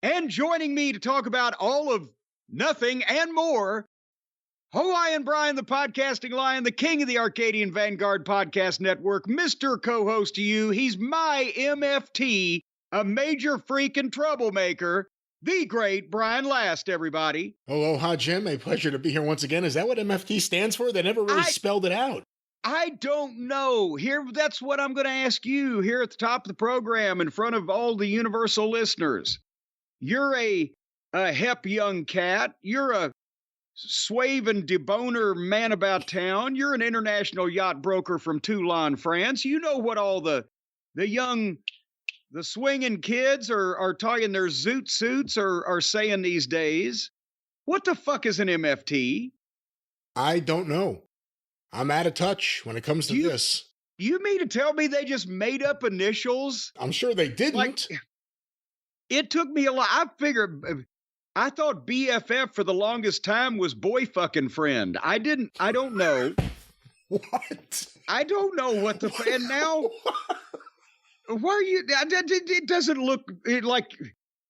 And joining me to talk about all of nothing and more, Hawaiian Brian, the podcasting lion, the king of the Arcadian Vanguard Podcast Network, Mr. Co-host to you. He's my MFT, a major freaking troublemaker, the great Brian Last, everybody. Aloha, Jim. A pleasure to be here once again. Is that what MFT stands for? They never really spelled it out. I don't know. That's what I'm going to ask you here at the top of the program in front of all the universal listeners. You're a hep young cat. You're a suave and deboner man about town. You're an international yacht broker from Toulon, France. You know what all the swinging kids are talking their zoot suits are saying these days. What the fuck is an MFT? I don't know. I'm out of touch when it comes to this. You mean to tell me they just made up initials? I'm sure they didn't. It took me a lot. I thought BFF for the longest time was boy fucking friend. I don't know. What? I don't know what the, and now, why are you, it doesn't look like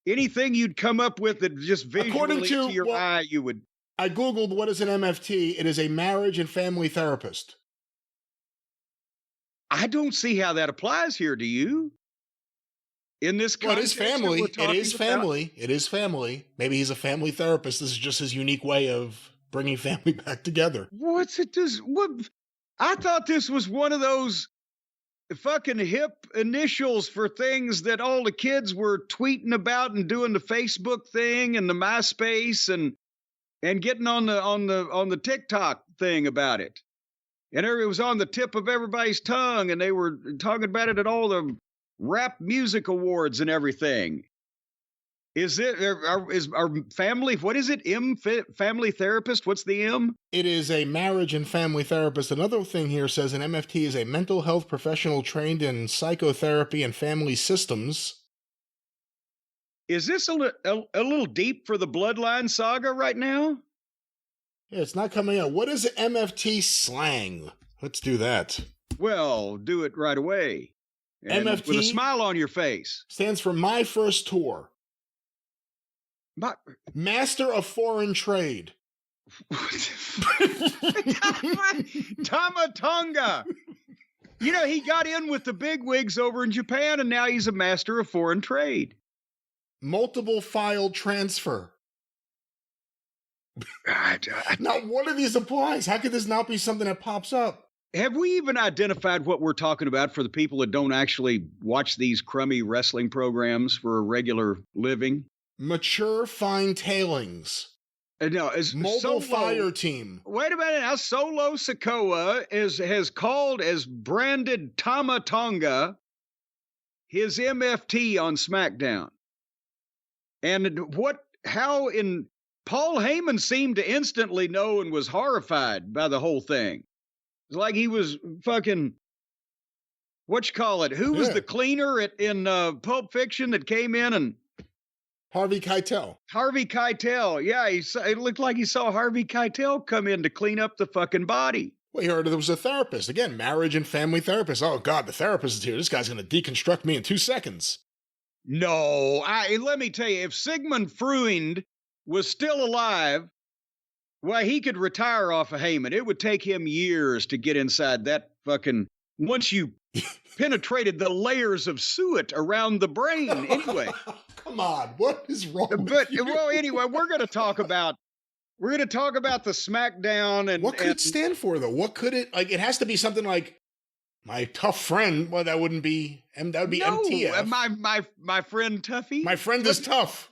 anything you'd come up with that just visually to your eye you would. I Googled what is an MFT. It is a marriage and family therapist. I don't see how that applies here. Do you? In this context, it is family. It is family. Maybe he's a family therapist. This is just his unique way of bringing family back together. What's it? I thought this was one of those fucking hip initials for things that all the kids were tweeting about and doing the Facebook thing and the MySpace and getting on the TikTok thing about it. And it was on the tip of everybody's tongue, and they were talking about it at all the rap music awards and everything. Is our family, what is it? Family therapist? What's the M? It is a marriage and family therapist. Another thing here says an MFT is a mental health professional trained in psychotherapy and family systems. Is this a little deep for the Bloodline saga right now? Yeah, it's not coming out. What is MFT slang? Let's do that. Well, do it right away. And MFT with a smile on your face. Stands for My First Tour. Master of Foreign Trade. Tamatonga. You know, he got in with the bigwigs over in Japan, and now he's a master of foreign trade. Multiple file transfer. Not one of these applies. How could this not be something that pops up? Have we even identified what we're talking about for the people that don't actually watch these crummy wrestling programs for a regular living? Mature fine tailings. No, Mobile Fire Team. Wait a minute. Now, Solo Sikoa has branded Tamatonga his MFT on SmackDown. And Paul Heyman seemed to instantly know and was horrified by the whole thing. It's like he was fucking, Who was the cleaner in Pulp Fiction that came in and... Harvey Keitel. Yeah, it looked like he saw Harvey Keitel come in to clean up the fucking body. Well, he heard there was a therapist. Again, marriage and family therapist. Oh, God, the therapist is here. This guy's going to deconstruct me in 2 seconds. No, let me tell you, if Sigmund Freud was still alive, well, he could retire off of Heyman. It would take him years to get inside that fucking... Once you penetrated the layers of suet around the brain, anyway. Come on, what is wrong with you? Well, anyway, we're going to talk about the SmackDown and what could it stand for though? What could it like? It has to be something like my tough friend. Well, that wouldn't be. That would be MTF. My friend Tuffy. My friend is tough.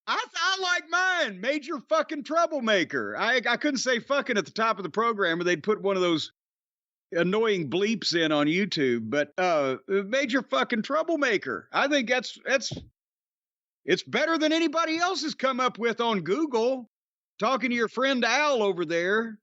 I like mine, major fucking troublemaker. I couldn't say fucking at the top of the program, or they'd put one of those annoying bleeps in on YouTube. But major fucking troublemaker. I think it's better than anybody else has come up with on Google. Talking to your friend Al over there.